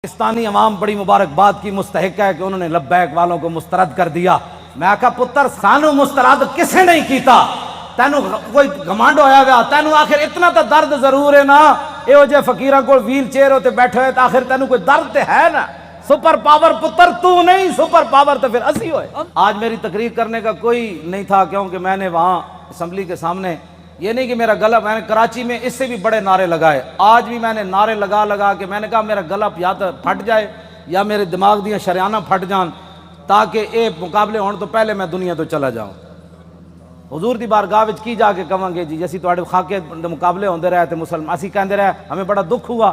پاکستانی عوام بڑی مبارکباد کی مستحق ہے کہ انہوں نے لبیک والوں کو مسترد کر دیا۔ میں کہا پتر سانو مسترد کسے نہیں کیتا، تینو کوئی گھمنڈ ہویا گیا، تینو آخر اتنا تا درد ضرور ہے نا، ایو جے فقیراں کو ویل چیئر ہوتے بیٹھے ہوئے، آخر تینو کوئی درد تے ہے نا۔ سپر پاور پتر تو نہیں، سپر پاور تو پھر اسی ہوئے۔ آج میری تقریر کرنے کا کوئی نہیں تھا، کیونکہ میں نے وہاں اسمبلی کے سامنے یہ نہیں کہ میرا گلا، میں نے کراچی میں اس سے بھی بڑے نعرے لگائے، آج بھی میں نے نعرے لگا کے میں نے کہا میرا گلا یا تو پھٹ جائے یا میرے دماغ دیاں شریانہ پھٹ جان، تاکہ اے مقابلے ہونے تو پہلے میں دنیا تو چلا جاؤں۔ حضور دی بارگاہ وچ کی جا کے کہاں گے جی جیسی تواڈے خاکے دے مقابلے ہوندے رہے تے مسلمان اسی کہندے رہے ہمیں بڑا دکھ ہوا،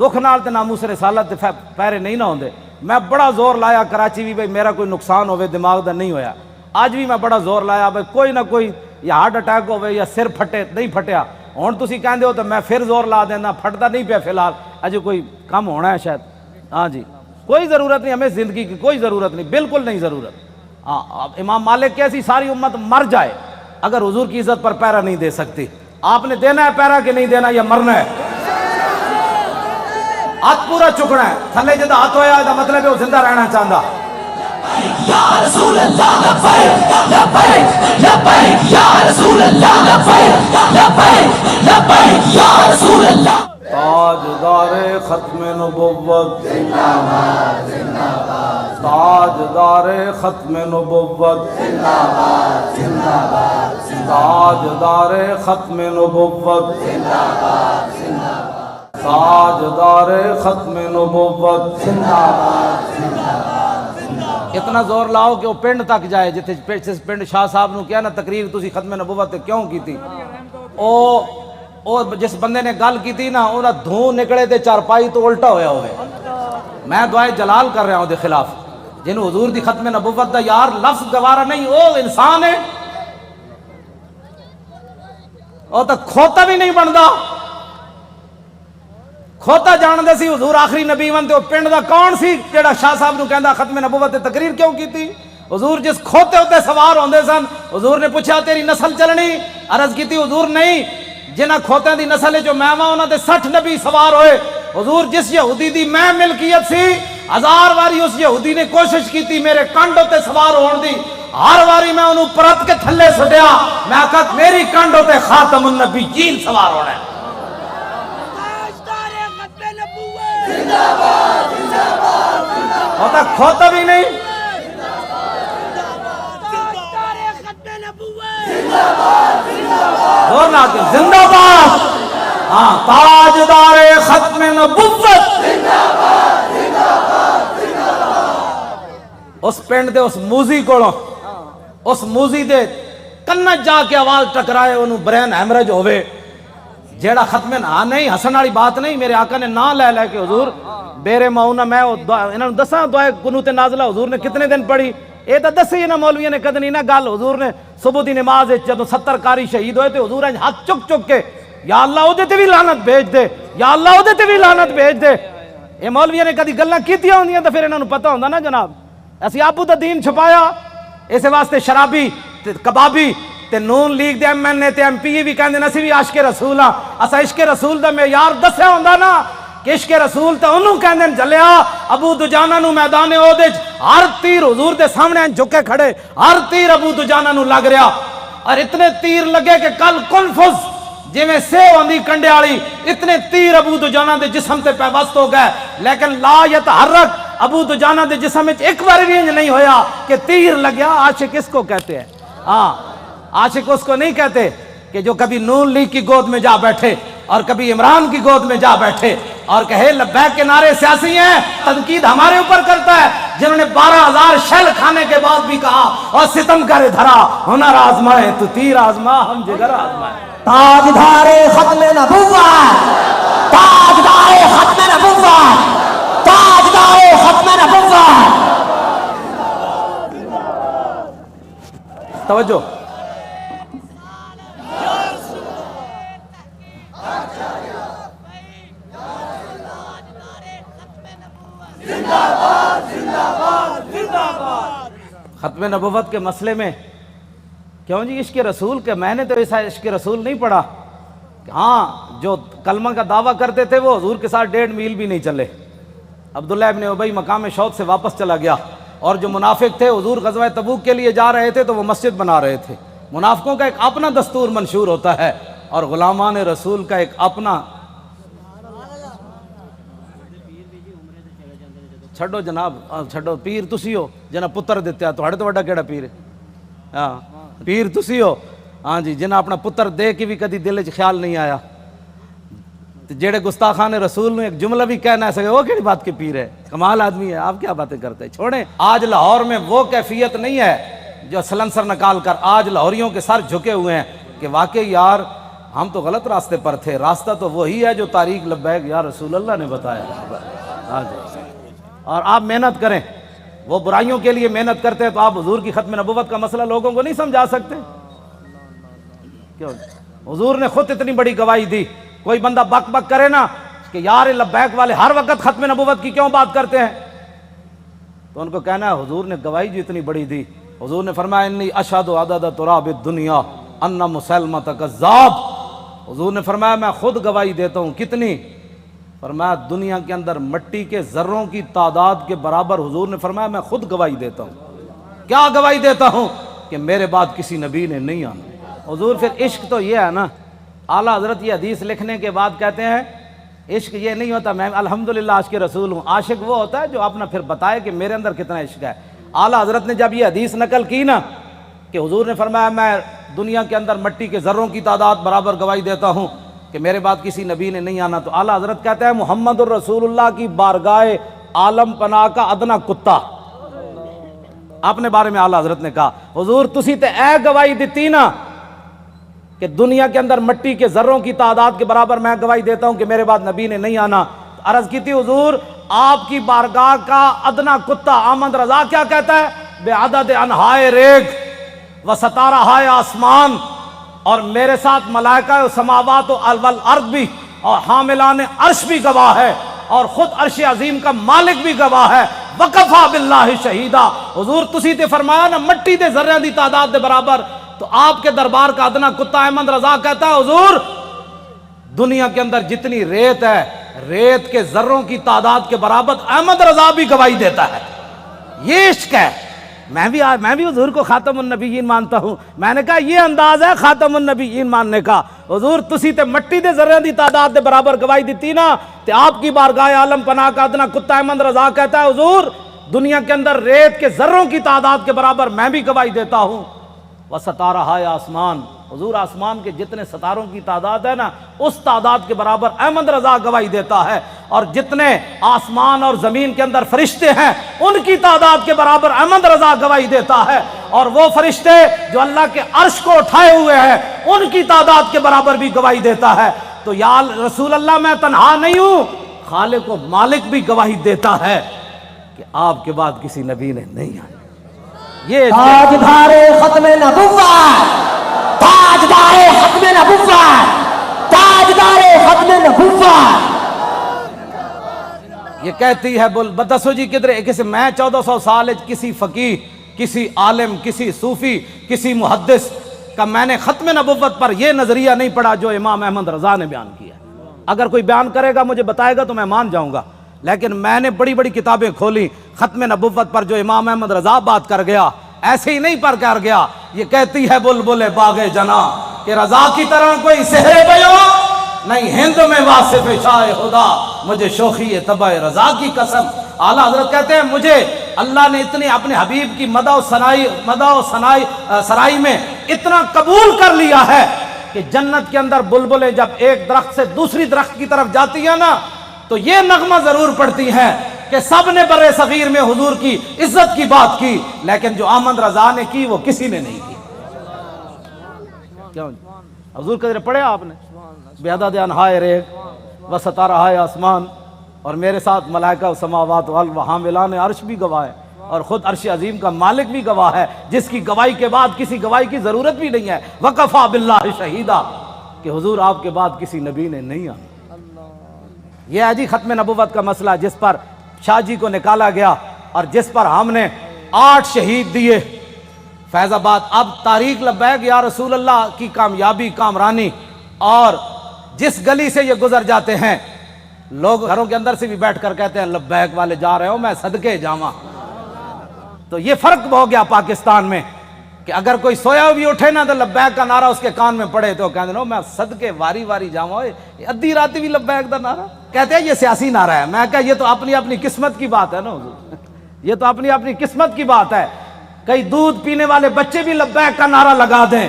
دکھ نال تے ناموس رسالت تے پیرے نہیں نہ ہوندے۔ میں بڑا زور لایا کراچی بھی بھئی میرا کوئی نقصان ہوئے دماغ دا نہیں ہویا، آج بھی میں بڑا زور لایا بھئی کوئی نہ کوئی یا ہارٹ اٹیک ہوئے یا سر پھٹے، نہیں پھٹیا، ہون تسی کہندے ہو تو میں پھر زور لا دینا، پھٹتا نہیں پیا فی الحال، اجے کوئی کم ہونا ہے شاید۔ ہاں جی کوئی ضرورت نہیں، ہمیں زندگی کی کوئی ضرورت نہیں، بالکل نہیں ضرورت۔ امام مالک کیسی ساری امت مر جائے اگر حضور کی عزت پر پیرا نہیں دے سکتی۔ آپ نے دینا ہے پیرا کہ نہیں دینا یا مرنا ہے؟ ہاتھ پورا چکنا ہے، تھلے جدہ ہاتھ ہویا دا مطلب ہے وہ زندہ رہنا چاہتا۔ یا رسول اللہ لبیک لبیک لبیک یا رسول اللہ لبیک لبیک لبیک یا رسول اللہ۔ تاجدار ختم نبوت زندہ باد زندہ باد، تاجدار ختم نبوت زندہ باد زندہ باد، تاجدار ختم نبوت زندہ باد زندہ باد، تاجدار ختم نبوت زندہ باد زندہ باد۔ اتنا زور لاؤ کہ وہ پنڈ تک جائے، جتنے پنڈ شاہ صاحب نو کیا نا تقریر تسی ختم نبوت کیوں کی تھی، او جس بندے نے گل کی تھی نا انہاں دھوں نکلے تے چارپائی تو الٹا ہویا ہوئے۔ میں دعائے جلال کر رہا ہوں دے خلاف، جنہوں حضور دی ختم نبوت دا یار لفظ گوارا نہیں، او انسان ہے، او تو کھوتا بھی نہیں بندا، کھوتا جان دے سی حضور آخری نبی ون تے پنڈ دا کون سی جیڑا شاہ صاحب نو کہندا ختم نبوت تے تقریر کیوں کی تھی؟ حضور جس کھوتے ہوتے سوار ہوندے سن، حضور نے پوچھا تیری نسل چلنی؟ عرض کی تھی حضور نہیں، جنہ کھوتیں دی نسل جو میں وہاں انہاں دے 60 نبی سوار ہوئے۔ حضور جس یہودی دی میں ملکیت سی 1000 واری اس یہودی نے کوشش کی تھی میرے کنڈ ہوتے سوار ہون دی، ہر واری میں انہوں پرت کے تھلے سٹیا، میں کہا میری کنڈ ہوتے خاتم النبیین سوار ہونا ہے۔ ہوتا کھوتا بھی نہیں، زور نہ آتے زندہ باد، ہاں تاجدار ختم نبوت اس پنڈ دے اس موزی کو اس موزی دے کنج جا کے آواز ٹکرائے انہوں برین ہیمرج ہوئے، جیڑا ختم نہ نہیں ہسن والی بات نہیں، میرے آقا نے نہ لے لے کے حضور بیرے ماؤنا میں انہوں دساں دعائے قنوت نازلہ حضور نے کتنے دن پڑھی، اے تا دسی نا مولویوں نے کدنی نہ گل، حضور نے صبح دی نماز جدوں 70 قاری شہید ہوئے تے حضور نے ہاتھ چک چک کے یا اللہ او دے تے بھی لعنت بھیج دے، یا اللہ او دے تے بھی لعنت بھیج دے۔ اے مولویوں نے کدی گلاں کیتیاں ہوندیاں تے پھر انہاں نوں پتہ ہوندا نا جناب، اسی آپو دا دین چھپایا، اس واسطے شرابی تے کبابی تے نون لیگ دے ایم این اے تے ایم پی بھی کہندے اسی بھی عاشق رسول ہاں، اسا عشق رسول دا معیار دسیا ہوندا نا کہ عشق رسول تے انہوں کہندے جلیا ابو دجانہ نو میدان اودج ہر تیر حضور دے سامنے جھکے کھڑے، ہر تیر ابو دجانہ نو لگ رہا، اور اتنے تیر لگے کہ کل کنفز جی میں سیو آندھی کنڈے آلی، اتنے تیر ابو دجانہ دے جسم تے پیوست ہو گئے، لیکن لا یتحرک ابو دجانہ دے جسم میں ایک بار رینج نہیں ہویا کہ تیر لگیا۔ عاشق اس کو کہتے ہیں، ہاں عاشق اس کو نہیں کہتے کہ جو کبھی نون لیگ کی گود میں جا بیٹھے اور کبھی عمران کی گود میں جا بیٹھے اور کہے لبیک کے نعرے سیاسی ہیں، تنقید ہمارے اوپر کرتا ہے، جنہوں نے 12,000 شیل کھانے کے بعد بھی کہا اور ستم کرے دھرا ہنر آزمائے تو تیر آزما ہم جگر آزمائے۔ تاجدار ختم نبوت، تاجدار ختم نبوت، تاجدار ختم نبوت۔ توجہ، ختم نبوت کے مسئلے میں کیوں جی عشق رسول کے میں نے تو ایسا عشق رسول نہیں پڑھا، ہاں جو کلمہ کا دعویٰ کرتے تھے وہ حضور کے ساتھ 1.5 میل بھی نہیں چلے، عبداللہ ابن ابی مقام شوق سے واپس چلا گیا، اور جو منافق تھے حضور غزوہ تبوک کے لیے جا رہے تھے تو وہ مسجد بنا رہے تھے۔ منافقوں کا ایک اپنا دستور منشور ہوتا ہے اور غلامان رسول کا ایک اپنا۔ چھڈو جناب، چھڈو، پیر تسی ہو جنہ پتر دیتے ہیں، تہاڈے تو وڈا کیڑا پیر ہے؟ ہاں پیر تسی ہو، ہاں جی، جنہ اپنا پتر دے کے بھی کدی دل وچ خیال نہیں آیا، جیڑے گستاخان رسول نے ایک جملہ بھی کہنا ہے سکے، وہ کیڑی بات کے پیر ہے؟ کمال آدمی ہے، آپ کیا باتیں کرتے ہیں؟ چھوڑیں، آج لاہور میں وہ کیفیت نہیں ہے جو سلنسر نکال کر آج لاہوریوں کے سر جھکے ہوئے ہیں کہ واقعی یار ہم تو غلط راستے پر تھے، راستہ تو وہی ہے جو طریق لبیک یا رسول اللہ نے بتایا۔ ہاں جی، اور آپ محنت کریں، وہ برائیوں کے لیے محنت کرتے ہیں تو آپ حضور کی ختم نبوت کا مسئلہ لوگوں کو نہیں سمجھا سکتے؟ کیوں؟ حضور نے خود اتنی بڑی گواہی دی، کوئی بندہ بک بک کرے نا کہ یار لبیک والے ہر وقت ختم نبوت کی کیوں بات کرتے ہیں، تو ان کو کہنا ہے حضور نے گواہی جو اتنی بڑی دی۔ حضور نے فرمایا انی اشہد عدد تراب الدنیا ان مسلمۃ کذاب، حضور نے فرمایا میں خود گواہی دیتا ہوں، کتنی؟ فرمایا دنیا کے اندر مٹی کے ذروں کی تعداد کے برابر، حضور نے فرمایا میں خود گواہی دیتا ہوں۔ کیا گواہی دیتا ہوں؟ کہ میرے بعد کسی نبی نے نہیں آنا۔ حضور پھر عشق تو یہ ہے نا، اعلیٰ حضرت یہ حدیث لکھنے کے بعد کہتے ہیں عشق یہ نہیں ہوتا میں الحمدللہ عاشق رسول ہوں، عاشق وہ ہوتا ہے جو اپنا پھر بتائے کہ میرے اندر کتنا عشق ہے۔ اعلیٰ حضرت نے جب یہ حدیث نقل کی نا کہ حضور نے فرمایا میں دنیا کے اندر مٹی کے ذروں کی تعداد برابر گواہی دیتا ہوں کہ میرے بعد کسی نبی نے نہیں آنا، تو اعلیٰ حضرت کہتے ہیں محمد الرسول اللہ کی بارگاہ عالم پناہ کا ادنا کتا، اپنے بارے میں اعلیٰ حضرت نے کہا حضور تسی تے اے گواہی دیتی نا کہ دنیا کے اندر مٹی کے ذروں کی تعداد کے برابر میں گواہی دیتا ہوں کہ میرے بعد نبی نے نہیں آنا۔ عرض کی تھی حضور آپ کی بارگاہ کا ادنا کتا احمد رضا کیا کہتا ہے؟ بے عدد انہائے ریگ و ستارہ ہائے آسمان، اور میرے ساتھ ملائکہ و سماوات و والارض بھی اور حاملان عرش بھی گواہ ہے، اور خود عرش عظیم کا مالک بھی گواہ ہے، وکفا باللہ شہیدہ۔ حضور تسی تے فرمایا نا مٹی دے ذرے دی تعداد دے برابر، تو آپ کے دربار کا ادنا کتا احمد رضا کہتا ہے حضور دنیا کے اندر جتنی ریت ہے، ریت کے ذروں کی تعداد کے برابر احمد رضا بھی گواہی دیتا ہے۔ یہ عشق ہے۔ میں بھی حضور کو خاتم النبیین مانتا ہوں، میں نے کہا یہ انداز ہے خاتم النبیین ماننے کا۔ حضور تسی تے مٹی دے ذرے دی تعداد دے برابر گواہی دیتی نا، تے آپ کی بارگاہ عالم پناہ کا ادنا کتا احمد رضا کہتا ہے حضور دنیا کے اندر ریت کے ذروں کی تعداد کے برابر میں بھی گواہی دیتا ہوں۔ وستارہ ہائے آسمان، حضور آسمان کے جتنے ستاروں کی تعداد ہے نا اس تعداد کے برابر احمد رضا گواہی دیتا ہے، اور جتنے آسمان اور زمین کے اندر فرشتے ہیں ان کی تعداد کے برابر احمد رضا گواہی دیتا ہے، اور وہ فرشتے جو اللہ کے عرش کو اٹھائے ہوئے ہیں ان کی تعداد کے برابر بھی گواہی دیتا ہے۔ تو یا رسول اللہ میں تنہا نہیں ہوں، خالق و مالک بھی گواہی دیتا ہے کہ آپ کے بعد کسی نبی نے نہیں آنا۔ یہ تاجدار ختم نبوت، تاجدار ختم نبوت، تاجدار ختم نبوت۔ یہ کہتی ہے بدسو جی کدھر کسی میں 1400 سال کسی فقیہ، کسی عالم، کسی صوفی، کسی محدث کا میں نے ختم نبوت پر یہ نظریہ نہیں پڑھا جو امام احمد رضا نے بیان کیا۔ اگر کوئی بیان کرے گا مجھے بتائے گا تو میں مان جاؤں گا، لیکن میں نے بڑی بڑی کتابیں کھولی ختم نبوت پر جو امام احمد رضا بات کر گیا ایسے ہی نہیں پر کر گیا۔ یہ کہتی ہے بلبل باغ جنا کہ رضا کی طرح کوئی سحر بیو نہیں ہند میں واصف شاہ خدا، مجھے شوخی طبع رضا کی قسم۔ اعلیٰ حضرت کہتے ہیں مجھے اللہ نے اتنی اپنے حبیب کی مدح و سرائی میں اتنا قبول کر لیا ہے کہ جنت کے اندر بلبلیں جب ایک درخت سے دوسری درخت کی طرف جاتی ہیں نا تو یہ نغمہ ضرور پڑتی ہیں کہ سب نے برے صغیر میں حضور کی عزت کی بات کی، لیکن جو احمد رضا نے کی وہ کسی نے نہیں کی۔ کیوں حضور قدر پڑھے آپ نے؟ بیعدد انہائے ریگ و ستارہ ہائے آسمان، اور میرے ساتھ ملائکہ و سماوات والارض و حاملان عرش بھی گواہ ہے، اور خود عرش عظیم کا مالک بھی گواہ ہے، جس کی گواہی کے بعد کسی گواہی کی ضرورت بھی نہیں ہے۔ وکفا باللہ شہیدہ، کہ حضور آپ کے بعد کسی نبی نے نہیں آنا۔ یہ ہے جی ختم نبوت کا مسئلہ جس پر شاہ جی کو نکالا گیا اور جس پر ہم نے 8 شہید دیے فیض آباد۔ اب تاریخ لبیک یا رسول اللہ کی کامیابی کامرانی، اور جس گلی سے یہ گزر جاتے ہیں لوگ گھروں کے اندر سے بھی بیٹھ کر کہتے ہیں لبیک والے جا رہے ہو میں صدقے جاواں. تو یہ فرق ہو گیا پاکستان میں کہ اگر کوئی سویا بھی اٹھے نا تو لبیک کا نعرہ اس کے کان میں پڑے تو کہتے ہیں میں صدقے واری واری جاواں. ادھی رات بھی لبیک دا نعرہ کہتے ہیں یہ سیاسی نعرہ ہے. میں کہا یہ تو اپنی اپنی قسمت کی بات ہے نا حضور, یہ تو اپنی اپنی قسمت کی بات ہے. کئی دودھ پینے والے بچے بھی لبیک کا نعرہ لگا دیں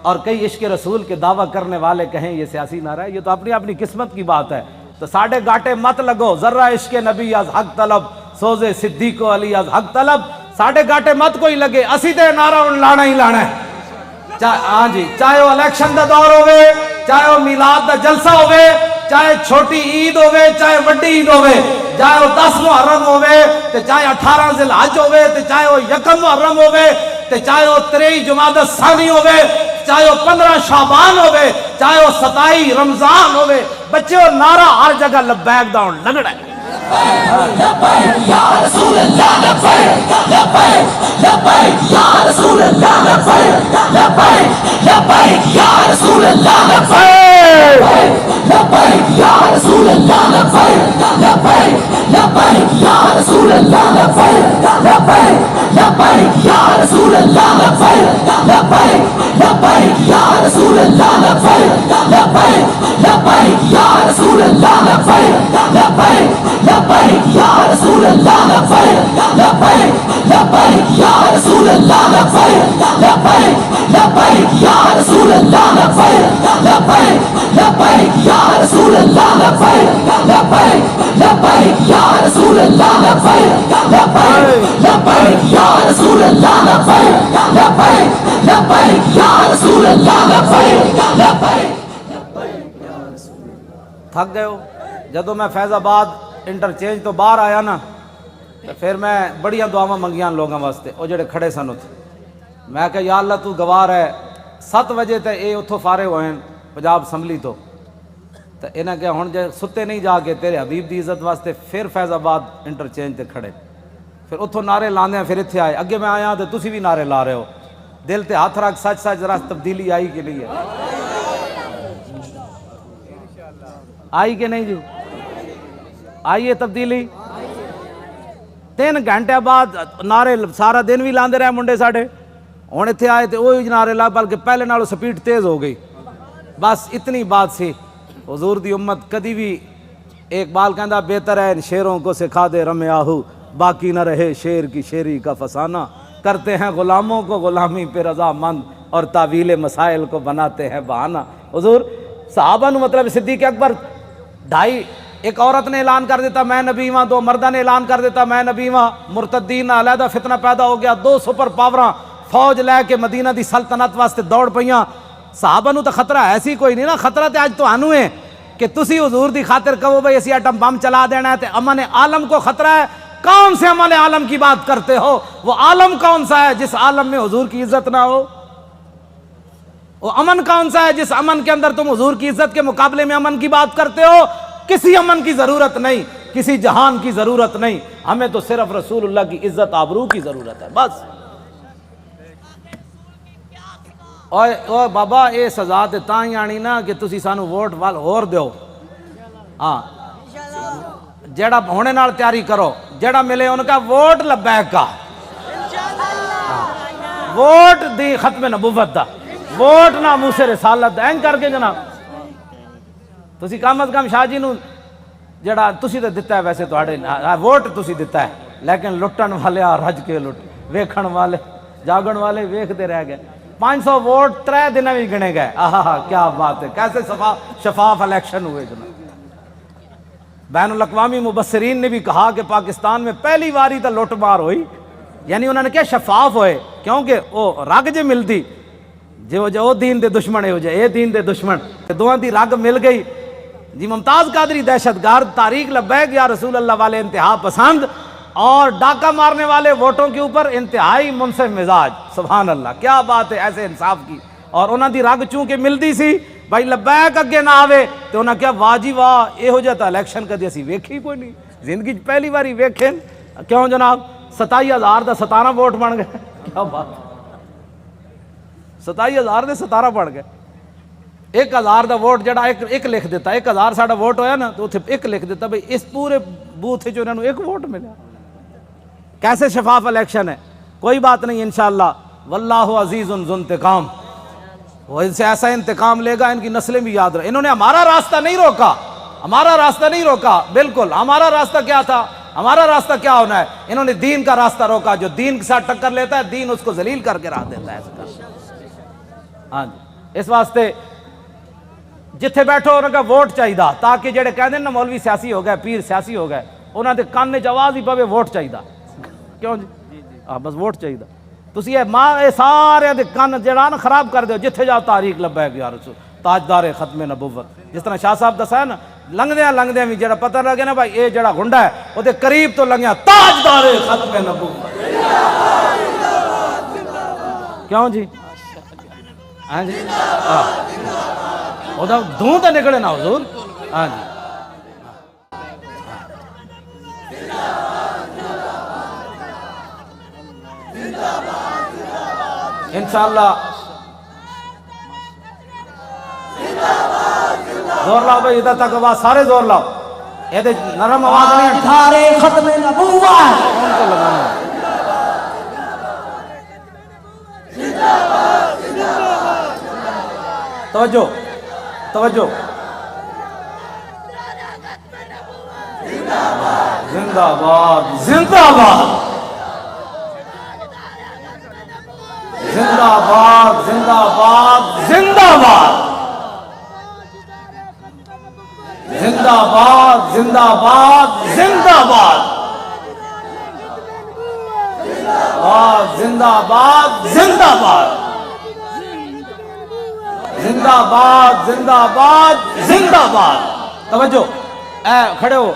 اور کئی عشق رسول کے دعویٰ کرنے والے کہیں یہ سیاسی نعرہ ہے. یہ تو اپنی اپنی قسمت کی بات ہے. تو ساڑھے گاٹے مت لگو, ذرہ عشق نبی از حق طلب, سوزے صدیق و علی از حق طلب. ساڑھے گاٹے مت کوئی لگے, اسی تے نعرہ لانا ہی لانا ہے. ہاں جی, چاہے وہ الیکشن دا دور ہوئے, چاہے وہ میلاد دا جلسہ ہوئے, چاہے چھوٹی عید ہوئے چاہے بڑی عید ہوئے, چاہے وہ 10 محرم ہوئے تے چاہے 18 ذی الحج ہوئے تے چاہے وہ 1 محرم ہوئے تے چاہے وہ 23 جمادی الثانی ہوئے, چاہے وہ 15 شعبان ہوئے, چاہے وہ 27 رمضان ہوئے, بچے وہ نعرہ ہر جگہ لبیک دا لگڑا ہے. لبیک یا رسول اللہ, لبیک لبیک لبیک یا رسول اللہ, لبیک لبیک لبیک یا رسول اللہ, لبیک لبیک یا رسول اللہ, لبیک لبیک لبیک یا رسول اللہ, لبیک لبیک لبیک یا رسول اللہ, لبیک لبیک لبیک یا رسول اللہ, لبیک لبیک لبیک یا رسول اللہ, لبیک لبیک لبیک یا رسول اللہ, لبیک لبیک لبیک یا رسول اللہ, لبیک لبیک لبیک یا رسول اللہ, لبیک لبیک لبیک یا رسول اللہ, لبیک لبیک لبیک یا رسول اللہ, لبیک لبیک لبیک یا رسول اللہ, لبیک لبیک لبیک یا رسول اللہ, لبیک لبیک. تھک گئے ہو؟ جدو میں فیض آباد انٹرچینج تو باہر آیا نا تو پھر میں بڑیاں دعاواں منگیاں لوگوں واسطے, وہ جڑے کھڑے سن اتنے. میں کہ یا اللہ تو گوار ہے, 7 بجے تے اے اتھوں فارغ ہوئے ہیں پنجاب اسمبلی تو انہیں کہ ہن جے ستے نہیں جا کے تیرے حبیب دی عزت واسطے پھر فیض آباد انٹرچینج تے کھڑے, پھر اتھوں نعرے لاندے ہیں, پھر اتھے آئے. اگے میں آیا تو تسی بھی نعرے لا رہے ہو. دل تے ہاتھ رکھ, سچ سچ ذرا تبدیلی آئی کہ نہیں ہے؟ آئی کہ نہیں جو آئی ہے تبدیلی؟ 3 گھنٹے بعد نعرے سارا دن بھی لاندے رہے منڈے ساڑھے, ہوں اتنے آئے تو وہی نعرے لا, بلکہ پہلے نالوں سپیڈ تیز ہو گئی. بس اتنی بات سی. حضور دی امت کدی بھی, اقبال کہندا بہتر ہے ان شیروں کو سکھا دے رم آہو, باقی نہ رہے شیر کی شیری کا فسانہ. کرتے ہیں غلاموں کو غلامی پہ رضا مند اور تعویل مسائل کو بناتے ہیں بہانہ. حضور صحابہ نو مطلب صدیق اکبر 2.5, ایک عورت نے اعلان کر دیتا میں نبی ہاں, 2 مردہ نے اعلان کر دیتا میں نبی ہاں, مرتدین علیحدہ فتنہ پیدا ہو گیا, 2 سپر پاوراں فوج لے کے مدینہ دی سلطنت واسطے دوڑ پئیاں. صحابہ نو تو خطرہ ایسی کوئی نہیں نا, خطرہ تے آج تو آنو ہے کہ تسی حضور دی خاطر کہو بھئی اسی ایٹم بم چلا دینا ہے, تے امن عالم کو خطرہ ہے. کون سے امن عالم کی بات کرتے ہو؟ وہ عالم کون سا ہے جس عالم میں حضور کی عزت نہ ہو؟ وہ امن کون سا ہے جس امن کے اندر تم حضور کی عزت کے مقابلے میں امن کی بات کرتے ہو؟ کسی امن کی ضرورت نہیں, کسی جہان کی ضرورت نہیں, ہمیں تو صرف رسول اللہ کی عزت آبرو کی ضرورت ہے بس. اوے بابا اے سزا تے تاں ہی آنی نا کہ تسی سانو ووٹ وال ہور دیو. ہاں جیڑا ہونے نال تیاری کرو, جیڑا ملے ان کا ووٹ لبیک کا, ووٹ دی ختم نبوت دا, ووٹ ناموس رسالت دا. این کر کے جناب تسی کم از کم شاہ جی نو جڑا تسی تے دتا ہے, ویسے تواڈے ووٹ تسی دتا ہے, لیکن لٹن والے رج کے لٹ, ویکھن والے جاگن والے ویکھتے رہ گئے. 500 ووٹ 3 دن میں گنے گئے. آہا کیا بات ہے, کیسے شفاف الیکشن ہوئے جناب. بین الاقوامی مبصرین نے بھی کہا کہ پاکستان میں پہلی باری تو لوٹ مار ہوئی, یعنی انہوں نے کیا شفاف ہوئے, کیونکہ وہ رگ جے ملتی جو دین دے دشمن ہے ہو جائے, اے دین دے دشمن, دوہاں دی رگ مل گئی. جی ممتاز قادری دہشت گرد, تاریخ لبیک یا رسول اللہ والے انتہا پسند, اور ڈاکہ مارنے والے ووٹوں کے اوپر انتہائی منصف مزاج. سبحان اللہ, کیا بات ہے ایسے انصاف کی. اور انہاں دی رگ چونکہ ملتی سی بھائی لبیک اگے نہ آوے تو انہاں کیا واہ جی واہ, یہ ہو جاتا الیکشن کدی اسی ویکھی کوئی نہیں, زندگی پہلی باری ویکھیں. کیوں جناب 27,000 دا 17 ووٹ بن گئے, کیا بات, 27,000 دے 17 بن گئے. 1000 دا ووٹ جڑا ایک لکھ دیتا, 1000 ساڈا ووٹ ہویا نا تو اتنے ایک لکھ دیتا بھئی اس پورے بوتھ جو انہوں نے ایک ووٹ ملیا. کیسے شفاف الیکشن ہے. کوئی بات نہیں انشاءاللہ, واللہ عزیز ذو انتقام, وہ ان سے ایسا انتقام لے گا ان کی نسلیں بھی یاد رہے. انہوں نے ہمارا راستہ نہیں روکا, ہمارا راستہ نہیں روکا, بالکل ہمارا راستہ کیا تھا, ہمارا راستہ کیا ہونا ہے, انہوں نے دین کا راستہ روکا. جو دین کے ساتھ ٹکر لیتا ہے دین اس کو ذلیل کر کے راہ دیتا ہے. ہاں جی, اس واسطے جتھے بیٹھو انہوں کا ووٹ چاہیے تاکہ جڑے کہتے ہیں نا مولوی سیاسی ہو گئے, پیر سیاسی ہو گئے, انہوں نے کان چ آواز ہی پوے ووٹ چاہیے. کیوں جی, ہاں بس ووٹ چاہیے. تسی یہ سارے دے کان جڑا نا خراب کر دیو. جتھے جاؤ تاریخ لبیک یا رسول, تاجدار ختم نبوت. جس طرح شاہ صاحب دسا ہے نا, لنگدیاں بھی جڑا پتہ لگے نا بھائی یہ جڑا گنڈا ہے وہ دے قریب تو لنگیا تاجدار ختم نبوت. کیوں جی, ہاں جی, وہ دھوں تو نکلے نا حضور. ہاں جی, انشاءاللہ زور لاؤ بھائی, ادھر تک آواز سارے زور لاؤ. یہ نرم آواز نہیں ہے, تاجدار ختم نبوت. کون کو لگانا ہے. توجہ توجہ, زندہ باد زندہ باد زندہ باد زندہ باد زندہ باد زندہ باد زندہ باد زندہ باد زندہ باد زندہ باد زندہ باد زندہ باد زندہ باد. توجہ, اے کھڑے ہو,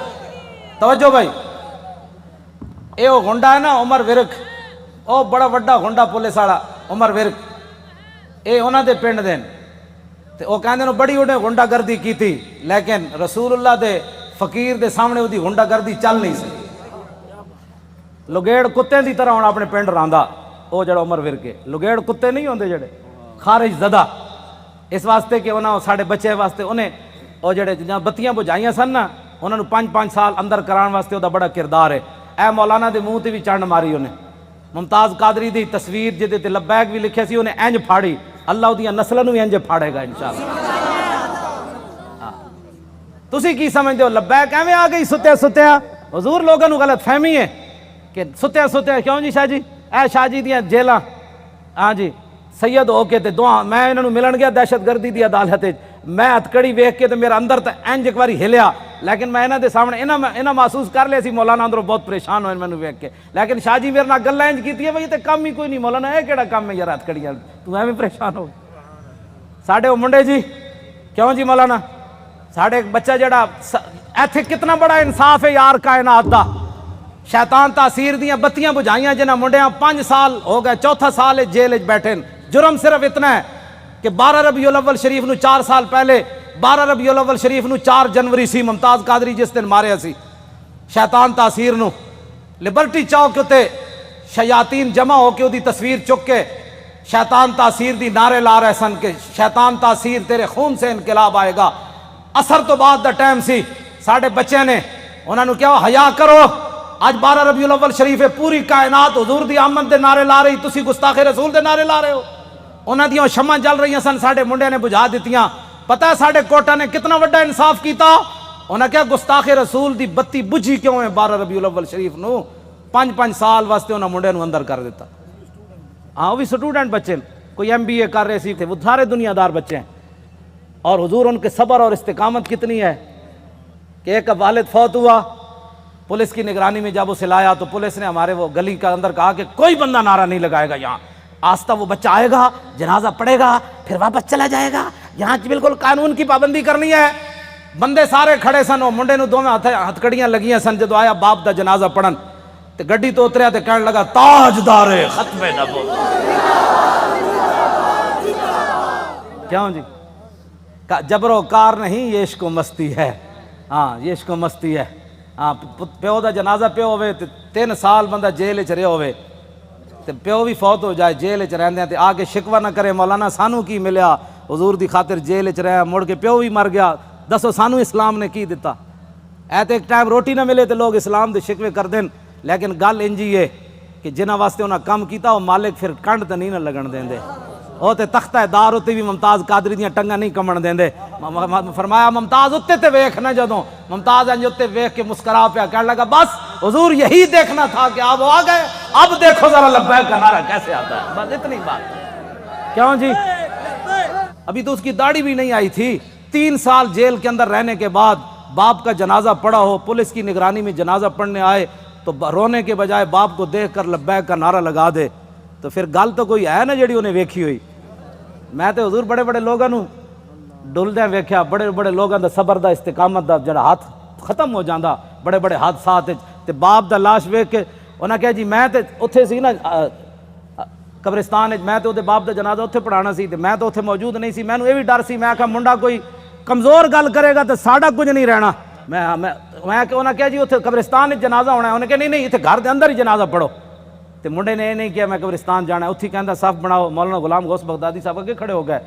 توجہ بھائی. اے وہ گنڈا ہے نا عمر ورک, او بڑا وڈا گنڈا پولیس والا عمر ورک, اے انہاں دے پنڈ دین تے او کہندے نے بڑی انہیں گنڈا گردی کی تھی, لیکن رسول اللہ دے فقیر دے سامنے وہ دی گنڈا گردی چل نہیں سکی. لگیڑ کتے دی طرح ہونا اپنے پنڈ راندا. او جڑا عمر ورک ہے, لگیڑ کتے نہیں ہوندے جڑے خارج زدہ, اس واسطے کہ انہوں ساڑھے بچے واسطے انہیں او جڑے جہاں بتیاں بجھائیاں سن نا انہوں نے 5 سال اندر کران واسطے دا بڑا کردار ہے. اے مولانا دے منہ تے بھی چنڈ ماری انہیں. ممتاز قادری دی تصویر جدے تے لبیک بھی لکھے سی انہیں انج پھاڑی, اللہ دیاں نسلوں بھی انج پھاڑے گا انشاءاللہ. تسی کی سمجھتے ہو لبیک ایویں آ گئی ستیا؟ حضور لوگوں کو غلط فہمی ہے کہ ستیا کیوں جی شاہ جی, اے شاہ جی دیاں جیلاں, ہاں جی سید ہو کے تے دعا میں انہوں ملن گیا دہشت گردی دی عدالت, میں ہتکڑی ویکھ کے تے میرا اندر تے انج ایک باری ہلیا, لیکن میں انہاں دے سامنے انہاں محسوس کر لیا سی مولانا اندروں بہت پریشان ہوئے مینوں ویکھ کے. لیکن شاہ جی میرے نال گلاں انج کیتی ہے بھئی تے کم ہی کوئی نہیں مولانا, اے کیڑا کم ہے یار ہتکڑیاں, تو ایویں پریشان ہو. ساڈے او منڈے جی, کیوں جی مولانا, ساڈے ایک بچہ جڑا ایتھے کتنا بڑا انصاف ہے یار کائنات دا. شیطان تاثیر دیاں بتیاں بجھائیاں جنہاں منڈیاں 5 سال ہو گئے, چوتھا سال جیل وچ بیٹھے. جرم صرف اتنا ہے کہ 12 ربیع الاول شریف نو 4 سال پہلے 12 ربیع الاول شریف نو 4 جنوری سی, ممتاز قادری جس دن ماریا سی. شیطان تاثیر نو لبرٹی چوک تے شیاطین جمع ہو کے دی تصویر چک کے شیطان تاثیر دی نعرے لا رہے سن کہ شیطان تاثیر تیرے خون سے انقلاب آئے گا. اثر تو بعد دا ٹائم سی, ساڑھے بچے نے انہوں نے کیا حیا کرو, آج 12 ربیع الاول شریف ہے, پوری کائنات حضور دی آمد دے نعرے لا رہی, تسی گستاخ رسول دے نعرے لا رہے ہو. انہاں دیاں شمع جل رہی سن, ساڑھے منڈے نے بجھا دیتیاں. پتہ ہے ساڑھے کوٹا نے کتنا وڈا انصاف کیتا, انہاں کیا گستاخ رسول دی بتی بجھی کیوں ہے 12 ربیع الاول شریف نو 5 سال واسطے انہاں منڈے نو اندر کر دیتا. ہاں وہ بھی سٹوڈنٹ بچے, کوئی MBA کر رہے سی تھے, وہ سارے دنیا دار بچے ہیں. اور حضور ان کے صبر اور استقامت کتنی ہے کہ ایک والد فوت ہوا, پولیس کی نگرانی میں جب اسے لایا تو پولیس نے ہمارے وہ گلی کا اندر کہا کہ کوئی بندہ نعرہ نہیں لگائے گا یہاں, آستہ وہ بچہ آئے گا, جنازہ پڑے گا, پھر واپس چلا جائے گا, یہاں بالکل قانون کی پابندی کرنی ہے. بندے سارے کھڑے سن, وہ منڈے نو 2 ہتھکڑیاں لگیاں سن. جدو آیا باپ دا جنازہ پڑھن تے گڈی تو اتریا تے کہنے لگا تاجدار ختم نبوت. کیوں جی, جبر و کار نہیں, یہ عشق و مستی ہے. ہاں یہ عشق و مستی ہے. ہاں پیو دا جنازہ پیو ہوئے 3 سال بندہ جیل چ رہے ہوئے تے پیو بھی فوت ہو جائے جیل چ رہندے تے آ کے شکوہ نہ کرے مولانا سانو کی ملیا, حضور دی خاطر جیل چ رہا، مڑ کے پیو بھی مر گیا، دسو سانو اسلام نے کی دیتا؟ تے ایک ٹائم روٹی نہ ملے تو لوگ اسلام دے شکوے کر دین، لیکن گل انجی ہے کہ جنہاں واسطے انہاں کم کیتا وہ مالک پھر کنڈ تے نہیں نہ لگن دیندے، وہ تے تختہ دار اتے بھی ممتاز قادری دیاں ٹنگاں نہیں کمن دیندے۔ فرمایا ممتاز اتے تے ویکھ نہ، جدوں ممتاز انج اتے ویکھ کے مسکرا پیا، کہنے لگا بس حضور یہی دیکھنا تھا کہ آپ آ گئے، اب دیکھو ذرا لبیک کا نعرہ کیسے آتا ہے، بس اتنی بات۔ کیوں جی؟ ابھی تو اس کی داڑھی بھی نہیں آئی تھی، 3 سال جیل کے اندر رہنے کے بعد باپ کا جنازہ پڑا ہو، پولیس کی نگرانی میں جنازہ پڑھنے آئے تو رونے کے بجائے باپ کو دیکھ کر لبیک کا نعرہ لگا دے، تو پھر گل تو کوئی ہے نا جڑی انہیں ویکھی ہوئی۔ میں تو حضور بڑے بڑے لوگوں نو ڈلدیاں ویکھیا، بڑے بڑے لوگوں دا صبر دا استقامت دا جڑا ہاتھ ختم ہو جاندا بڑے بڑے حادثات تے باپ دا لاش ویکھ کے انہاں کہا جی میں تے اوتھے سی نا قبرستان وچ، میں تے اودے باپ دا جنازہ اوتھے پڑھانا سی تے میں تو اوتھے موجود نہیں سی، مینوں یہ بھی ڈر سی، میں کہا منڈا کوئی کمزور گل کرے گا تو ساڈا کچھ نہیں رہنا۔ میں انہاں کہا جی اوتھے قبرستان وچ جنازہ ہونا ہے، انہاں کہا نہیں اتنے گھر دے اندر ہی جنازہ پڑھو، تے منڈے نے یہ نہیں کیا میں قبرستان جانا ہے، اتھی کہندا صف بناؤ، مولانا غلام غوث بغدادی صاحب اگے کھڑے ہو گئے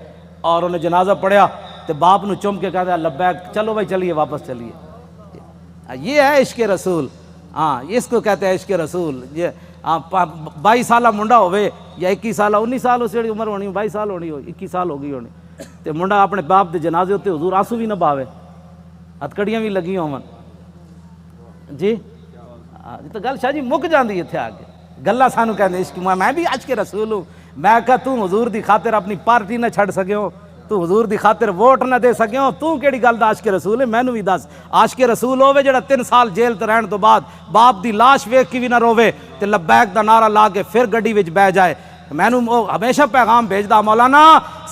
اور انہیں جنازہ پڑھیا، تے باپ نو چم کے کہتا لبیک، چلو بھائی چلیے واپس چلیے۔ یہ ہے عشق رسول، ہاں اس کو کہتے ہیں عشق رسول۔ یہ 22 سالہ منڈا ہوئے یا 21 سالہ 19 سال اس عمر ہونی، 22 سال ہونی، 21 سال ہو گئی ہونی، تے منڈا اپنے باپ دے جنازے ہوتے حضور آنسو بھی نہ باوے، ہتکڑیاں بھی لگی ہون جی۔ تو گل شاہ جی مک جاندی اتنے آ کے، گلا سانو کہندے عشق، میں بھی عشق رسول ہوں۔ میں کہا تو حضور دی خاطر اپنی پارٹی نہ چھڑ سکے ہو، تو حضور دی خاطر ووٹ نہ دے سکے ہو، تو کیڑی گل دا عاشق رسول ہے؟ مینوں بھی دس، عاشق رسول ہوے جڑا 3 سال جیل تے رہن تو بعد باپ دی لاش ویکھ کے بھی نہ روے تے لبیک دا نعرہ لا کے پھر گڈی وچ بہ جائے۔ مینوں ہمیشہ پیغام بھیجدا، مولانا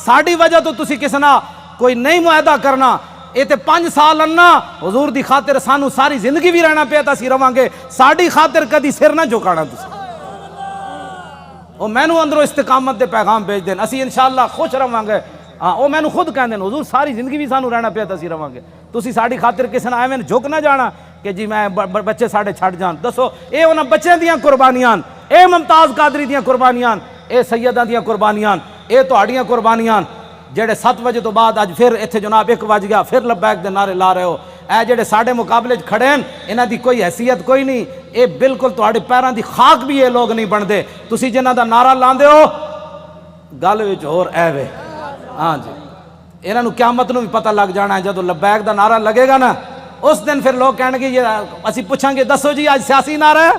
ساڈی وجہ تو تسی کس نہ کوئی نہیں معاہدہ کرنا، یہ تے 5 سال انا حضور دی خاطر سانو ساری زندگی بھی رہنا پیا، اسی رواں گے، ساڈی خاطر کدی سر نہ جھکانا تسی۔ وہ مینوں اندروں استقامت دے پیغام بھیج دین، اسی انشاءاللہ خوش رواں گے۔ ہاں وہ مینوں خود کہندے ہیں حضور ساری زندگی بھی سانو رہنا پیا اسی رواں گے، تسی ساڈی خاطر کسے نہ ایویں جھک نہ جانا کہ جی میں بچے ساڈے چھڈ جان۔ دسو اے انہاں بچیاں دیاں قربانیاں، اے ممتاز قادری دیاں قربانیاں، اے سیداں دیاں قربانیاں، اے تہاڈیاں قربانیاں، جڑے 7 بجے تو بعد اج پھر اتنے جناب 1 بج گیا پھر لبیک دے نعرے لا رہے ہو، اے جڑے ساڈے مقابلے کھڑے ہیں انہاں دی کوئی حیثیت کوئی نہیں، اے بالکل تہاڈے پیراں دی خاک بھی یہ لوگ نہیں بنتے، تسی جنہاں دا نعرہ لاندے ہو گل وچ ہور اے وے۔ ہاں جی انہاں نوں قیامت نوں بھی پتہ لگ جانا ہے، جدوں لبیک دا نعرہ لگے گا نا اس دن پھر لوگ کہن گے، یہ اسی پوچھاں گے دسو جی آج سیاسی نعرہ ہے،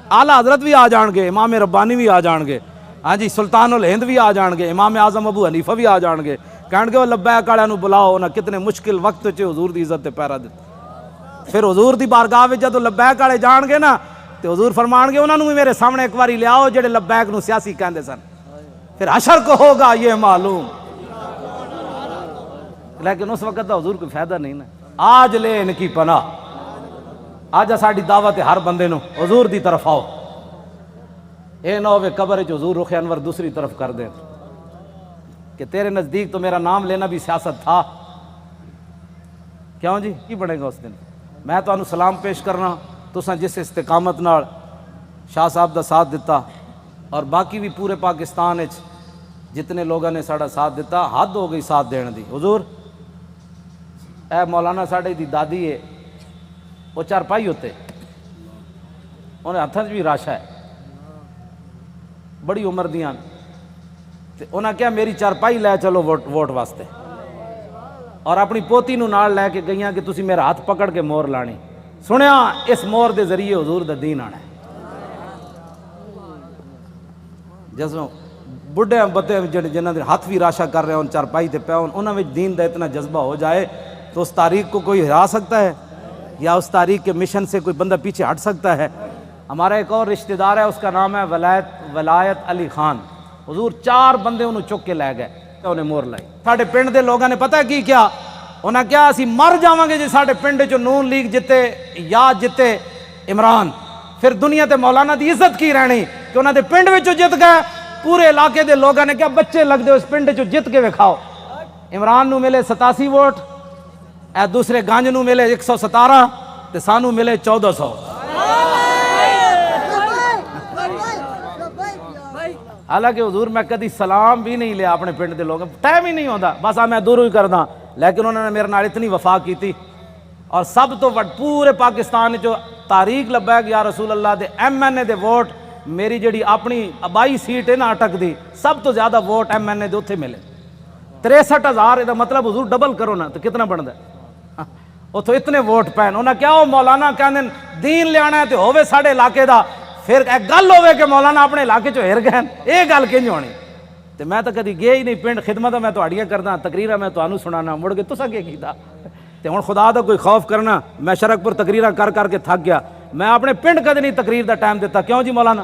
اعلیٰ حضرت بھی آ جان گے، امام ربانی بھی آ جان گے، ہاں جی سلطان الہند بھی آ جان گے، امام اعظم ابو حنیفہ بھی آ جان گے، کہن گے وہ لبیک والے نوں بلاؤ، انہاں کتنے مشکل وقت چ حضور دی عزت تے پیرا دتے۔ پھر حضور دی بارگاہ وچ جدوں لبیک والے جان گے نا تے حضور فرمان گے انہاں نوں بھی میرے سامنے ایک واری لیاؤ جڑے لبیک نوں سیاسی کہندے سن، پھر حشر کو ہوگا یہ معلوم۔ لیکن اس وقت تو حضور کوئی فائدہ نہیں نا، آج لے ان کی پناہ، آج ساڈی دعوت ہے ہر بندے نو حضور دی طرف آؤ، اے نہ ہوئے قبر وچ حضور رخ انور دوسری طرف کر دیں کہ تیرے نزدیک تو میرا نام لینا بھی سیاست تھا۔ کیوں جی کی بنے گا اس دن؟ میں تو انہوں سلام پیش کرنا، تساں جس استقامت نال شاہ صاحب دا ساتھ دیتا اور باقی بھی پورے پاکستان وچ جتنے لوگوں نے ساڑا ساتھ دیتا، حد ہو گئی ساتھ دین دی۔ حضور اے مولانا ساڑے دی دادی ہے، وہ چارپائی ہوتے، انہیں ہتھاں بھی راشا ہے، بڑی عمر دیاں، انہاں کیا میری چارپائی لے چلو ووٹ واسطے، اور اپنی پوتی نو نال لے کے گئیاں کہ تسی میرا ہاتھ پکڑ کے مور لانی، سنیا اس مور دے ذریعے حضور دا دین آنا ہے۔ جسوں بڑھے بتے جنہاں دے ہاتھ بھی راشا کر رہے ہیں ان چارپائی تے پیون، انہاں وچ دین دا اتنا جذبہ ہو جائے تو اس تاریخ کو کوئی ہرا سکتا ہے یا اس تاریخ کے مشن سے کوئی بندہ پیچھے ہٹ سکتا ہے؟ ہمارا ایک اور رشتہ دار ہے، اس کا نام ہے ولایت علی خان، حضور 4 بندے انہوں چک کے لے گئے، انہیں مور لائی۔ ساڑھے پنڈ دے لوگوں نے پتہ کی کیا؟ انہاں کیا اسی مر جاواں گے جی ساڑھے پنڈ جو نون لیگ جتے یا جتے عمران، پھر دنیا تے مولانا دی عزت کی رہنی کہ انہاں دے پنڈ وچوں جت گئے۔ پورے علاقے دے لوگوں نے کیا بچے لگ دے اس پنڈ چوں جت کے وکھاؤ، عمران نو ملے 87 ووٹ، اے دوسرے گانج نو ملے 117 تے سانو ملے 1400۔ حالانکہ حضور میں کدی سلام بھی نہیں لیا اپنے پنڈ دے لوگ، ٹائم ہی نہیں ہوتا، بس میں دور ہی کردا، لیکن انہوں نے میرے نال اتنی وفا کی تھی۔ اور سب تو پورے پاکستان جو تاریخ لبیک یا رسول اللہ دے ایم این اے دے ووٹ، میری جڑی اپنی آبائی سیٹ ہے نا اٹک دی، سب تو زیادہ ووٹ ایم این اے دے اتھے ملے 63,000۔ دا مطلب حضور ڈبل کرو نا تو کتنا بنتا ہے؟ اتھو اتنے ووٹ پین انہاں کیا ہو مولانا کہندے دین لے آنا ہے تے ہووے ساڈے علاقے دا، پھر ایک گل ہوے کہ مولانا اپنے علاقے چوں ہر گئے، یہ گل کنج ہونی؟ تے میں تو کدی گیا ہی نہیں پنڈ، خدمت میں تہاڈیاں کردا، تقریراں میں تانوں سنانا، مڑ کے تساں کی کیتا؟ تے ہن خدا دا کوئی خوف کرنا، میں شرک پر تقریراں کر کے تھک گیا، میں اپنے پنڈ کدی نہیں تقریر دا ٹائم دیتا، کیوں جی مولانا؟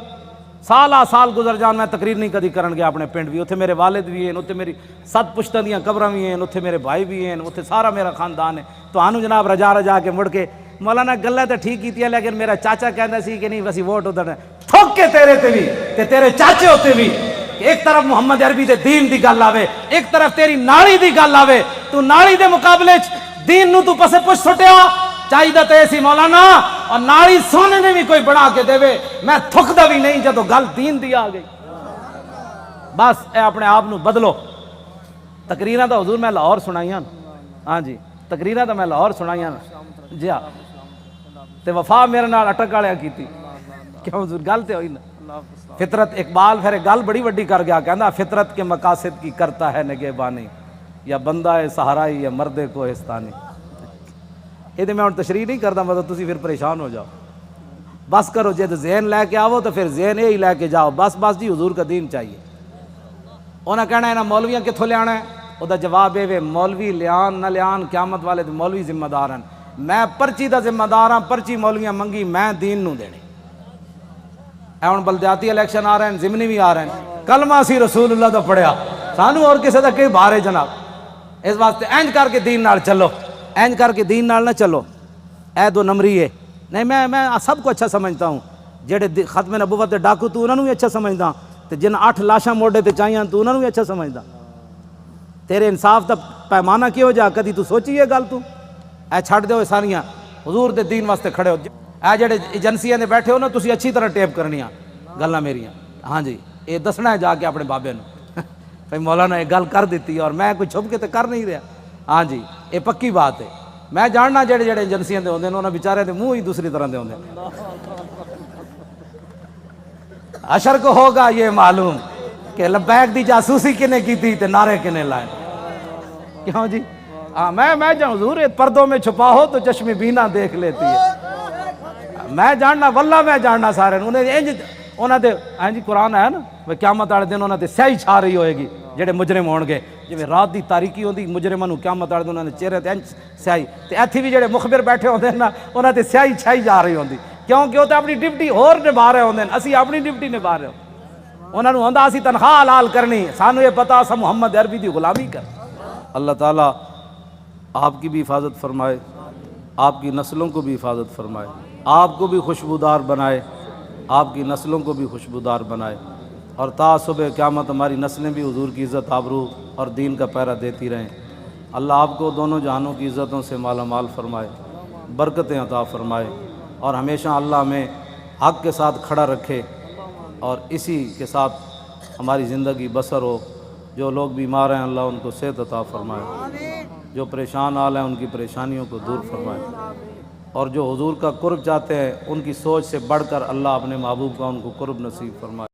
سال گزر جان میں تقریر نہیں کدی کرن گیا اپنے پنڈ بھی، اتھے میرے والد بھی ہیں، اتھے میری 7 پشتاں دیاں قبراں بھی ہیں، اتھے میرے بھائی بھی ہیں، اتھے سارا میرا خاندان ہے، تانوں جناب رجا کے مڑ کے مولانا گلاں تے ٹھیک کیتیاں، لیکن میرا چاچا کہندا سی کہ نہیں وسی ووٹ ادھر تھوک کے تیرے تے بھی تے تیرے چاچے ہوتے بھی، کہ ایک طرف محمد عربی دے دین دی گل آوے، ایک طرف تیری نالی دی گل آوے، تو نالی دے مقابلے دین نو تو پسے پچھ سٹیا چاہیے تے سی مولانا، اور نالی سونے نے بھی کوئی بنا کے دے، میں تھکدا بھی نہیں جدو گل دین دی آ گئی۔ بس اے اپنے آپ نو بدلو۔ تقریراں تو حضور میں لاہور سنائیاں، ہاں جی تقریراں تو میں لاہور سنائیاں، جی ہاں، تے وفا میرے نال اٹک والے کیتی، کیوں حضور گل تے ہوئی نا۔ فطرت اقبال پھر گل بڑی وڈی کر گیا، کہندا فطرت کے مقاصد کی کرتا ہے نگہبانی، یا بندہ ہے سہارائی یا مرد کوہستانی۔ یہ میں ہوں تشریح نہیں کرتا، مطلب تسی پھر پریشان ہو جاؤ، بس کرو جد ذہن لے کے آو تو پھر ذہن یہی لے کے جاؤ، بس جی حضور کا دین چاہیے۔ انہیں کہنا ہے نا مولویاں کتھوں لے آنا ہے، وہ دا جواب ہے مولوی لیان نہ لیان قیامت والے مولوی ذمہ دار ہیں، میں پرچی دا ذمہ دار ہاں، پرچی مولویاں منگی میں دین نو دینی۔ اے ہن بلدیاتی الیکشن آ رہے ہیں، ضمنی بھی آ رہے ہیں، کلمہ سی رسول اللہ دا پڑھیا، سانو اور کسی دا کئی بارے جناب، اس واسطے اینج کر کے دین نال چلو، اینج کر کے دین نال نہ چلو، اے 2 نمبری ہے نہیں۔ میں سب کو اچھا سمجھتا ہوں، جڑے ختم نبوت دے ڈاکو تو انہوں نے بھی اچھا سمجھدا، تے جن 8 لاشاں موڈے تے چاہیاں تو انہوں نے بھی اچھا سمجھدا۔ تیرے انصاف دا پیمانہ کیوں جا کدی تو سوچی ہے گل؟ تو اے چھڈ دیو ساریاں، حضور دے دین واسطے کھڑے ہو، اے جڑے ایجنسیاں دے بیٹھے ہو نا تسی اچھی طرح ٹیپ کرنیاں گلاں میریاں، ہاں جی یہ دسنا ہے جا کے اپنے بابے نو بھائی مولانا یہ گل کر دیتی اور میں کوئی چھپ کے تے کر نہیں رہا، ہاں جی یہ پکی بات ہے۔ میں جاننا جڑے ایجنسیاں دے ہوندے نے انہاں بیچارے دے منہ ہی دوسری طرح دے ہوندے، حشر کو ہوگا یہ معلوم کہ لبیک دی جاسوسی کنے کی تھی تے نعرے کنے لائے، کیوں جی؟ ہاں میں جان حضور پردوں میں چھپا ہو تو چشم بینا دیکھ لیتی ہے، میں جاننا واللہ میں جاننا سارے انہاں دے، ہاں جی قرآن ہے نا وہ قیامت والے دن انہاں تے سیاہی چھا رہی ہوئے گی جڑے مجرم ہون گے، جویں رات دی تاریکی ہوندی مجرماں نوں قیامت والے دن انہاں دے چہرے تے سیاہی، تے ایتھے بھی جڑے مخبر بیٹھے ہوندے نا انہاں تے سیاہی چھائی جا رہی ہوندی، کیونکہ وہ تے اپنی ڈیوٹی ہور نبھا رہے ہوندے، اسی اپنی ڈیوٹی نبھا رہے ہوں، انہاں نوں ہوندا اسی تنخواہ حلال کرنی، سانوں یہ پتہ اساں محمد عربی دی غلامی کر۔ اللہ تعالیٰ آپ کی بھی حفاظت فرمائے، آپ کی نسلوں کو بھی حفاظت فرمائے، آپ کو بھی خوشبودار بنائے، آپ کی نسلوں کو بھی خوشبودار بنائے، اور تا صبح قیامت ہماری نسلیں بھی حضور کی عزت آبرو اور دین کا پہرا دیتی رہیں۔ اللہ آپ کو دونوں جہانوں کی عزتوں سے مالا مال فرمائے، برکتیں عطا فرمائے، اور ہمیشہ اللہ ہمیں حق کے ساتھ کھڑا رکھے، اور اسی کے ساتھ ہماری زندگی بسر ہو۔ جو لوگ بیمار ہیں اللہ ان کو صحت عطا فرمائے، جو پریشان حال ہیں ان کی پریشانیوں کو دور فرمائے، اور جو حضور کا قرب چاہتے ہیں ان کی سوچ سے بڑھ کر اللہ اپنے محبوب کا ان کو قرب نصیب فرمائے۔